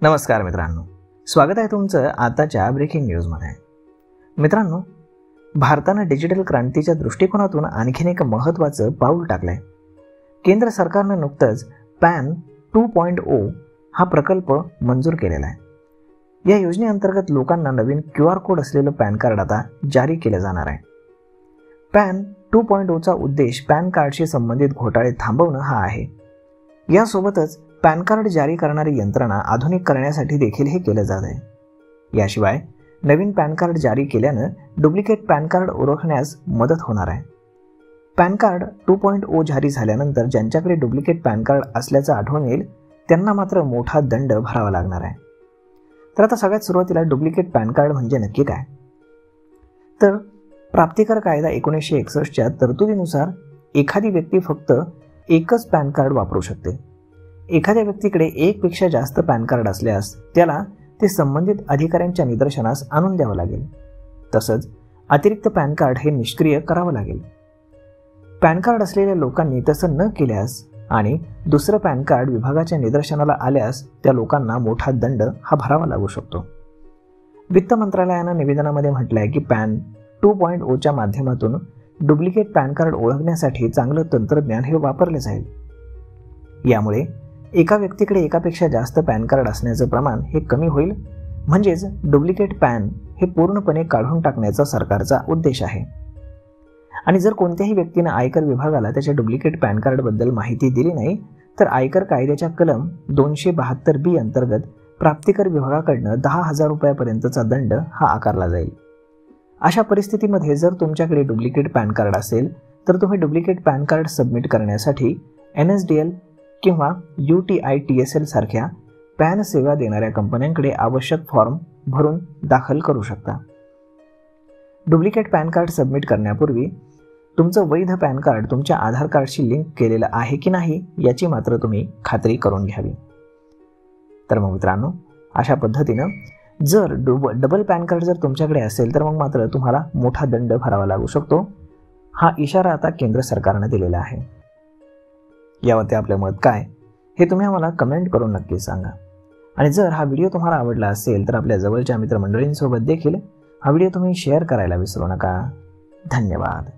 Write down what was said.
नमस्कार मित्रांनो, स्वागत आहे तुमचं आताच्या ब्रेकिंग न्यूजमध्ये। मित्रांनो, भारताने डिजिटल क्रांतीच्या दृष्टिकोनातून आणखीन एक महत्त्वाचं पाऊल टाकलंय। केंद्र सरकारने नुकतंच पॅन 2.0 हा प्रकल्प मंजूर केलेला आहे। या योजनेअंतर्गत लोकांना नवीन QR कोड असलेलं पॅन कार्ड आता जारी केलं जाणार आहे। पॅन 2.0 चा उद्देश पॅन कार्डशी संबंधित घोटाळे थांबवणं हा आहे। यासोबतच पॅन कार्ड जारी करणारी यंत्रणा आधुनिक करण्यासाठी देखील हे केलं जात आहे। याशिवाय नवीन पॅन कार्ड जारी केल्यानं डुप्लिकेट पॅन कार्ड ओळखण्यास मदत होणार आहे। पॅन कार्ड 2.0 जारी झाल्यानंतर ज्यांच्याकडे डुप्लिकेट पॅन कार्ड असल्याचं आढळून येईल त्यांना मात्र मोठा दंड भरावा लागणार आहे। तर आता सगळ्यात सुरुवातीला डुप्लिकेट पॅन कार्ड म्हणजे नक्की काय? तर प्राप्तिकर कायदा 1961 च्या तरतुदीनुसार एखादी व्यक्ती फक्त एकच पॅन कार्ड वापरू शकते। एखाद्या व्यक्तीकडे एकपेक्षा जास्त पॅन कार्ड असल्यास त्याला ते संबंधित अधिकाऱ्यांच्या निदर्शनास आणून द्यावं लागेल। तसंच अतिरिक्त पॅन कार्ड हे निष्क्रिय करावं लागेल। पॅन कार्ड असलेल्या लोकांनी तसं न केल्यास आणि दुसरं पॅन कार्ड विभागाच्या निदर्शनाला आल्यास त्या लोकांना मोठा दंड हा भरावा लागू शकतो। वित्त मंत्रालयानं निवेदनामध्ये म्हटलं आहे की पॅन 2.0 च्या माध्यमातून डुप्लिकेट पॅन कार्ड ओळखण्यासाठी चांगलं तंत्रज्ञान हे वापरले जाईल। यामुळे एका व्यक्तीकडे एकापेक्षा जास्त पॅन कार्ड असण्याचं प्रमाण हे कमी होईल, म्हणजेच डुप्लिकेट पॅन हे पूर्णपणे काढून टाकण्याचा सरकारचा उद्देश आहे। आणि जर कोणत्याही व्यक्तीने आयकर विभागाला त्याच्या डुप्लिकेट पॅन कार्डबद्दल माहिती दिली नाही तर आयकर कायद्याच्या कलम 272B अंतर्गत प्राप्तिकर विभागाकडनं 10,000 रुपयापर्यंतचा दंड हा आकारला जाईल। अशा परिस्थितीमध्ये जर तुमच्याकडे डुप्लिकेट पॅन कार्ड असेल तर तुम्ही डुप्लिकेट पॅन कार्ड सबमिट करण्यासाठी NSDL किंवा UTI-TSL सारख्या पॅन सेवा देणाऱ्या कंपन्यांकडे आवश्यक फॉर्म भरून दाखल करू शकता। डुप्लिकेट पॅन कार्ड सबमिट करण्यापूर्वी तुमचं वैध पॅन कार्ड तुमच्या आधार कार्डशी लिंक केलेलं आहे की नाही याची मात्र तुम्ही खात्री करून घ्यावी। तर मग मित्रांनो, अशा पद्धतीनं जर डबल पॅन कार्ड जर तुमच्याकडे असेल तर मग मात्र तुम्हाला मोठा दंड भरावा लागू शकतो। हा इशारा आता केंद्र सरकारने दिलेला आहे। यावरती आपलं मत काय हे तुम्ही आम्हाला कमेंट करून नक्की सांगा। आणि जर हा व्हिडिओ तुम्हाला आवडला असेल तर आपल्या जवळच्या मित्रमंडळींसोबत देखील हा व्हिडिओ तुम्ही शेअर करायला विसरू नका। धन्यवाद।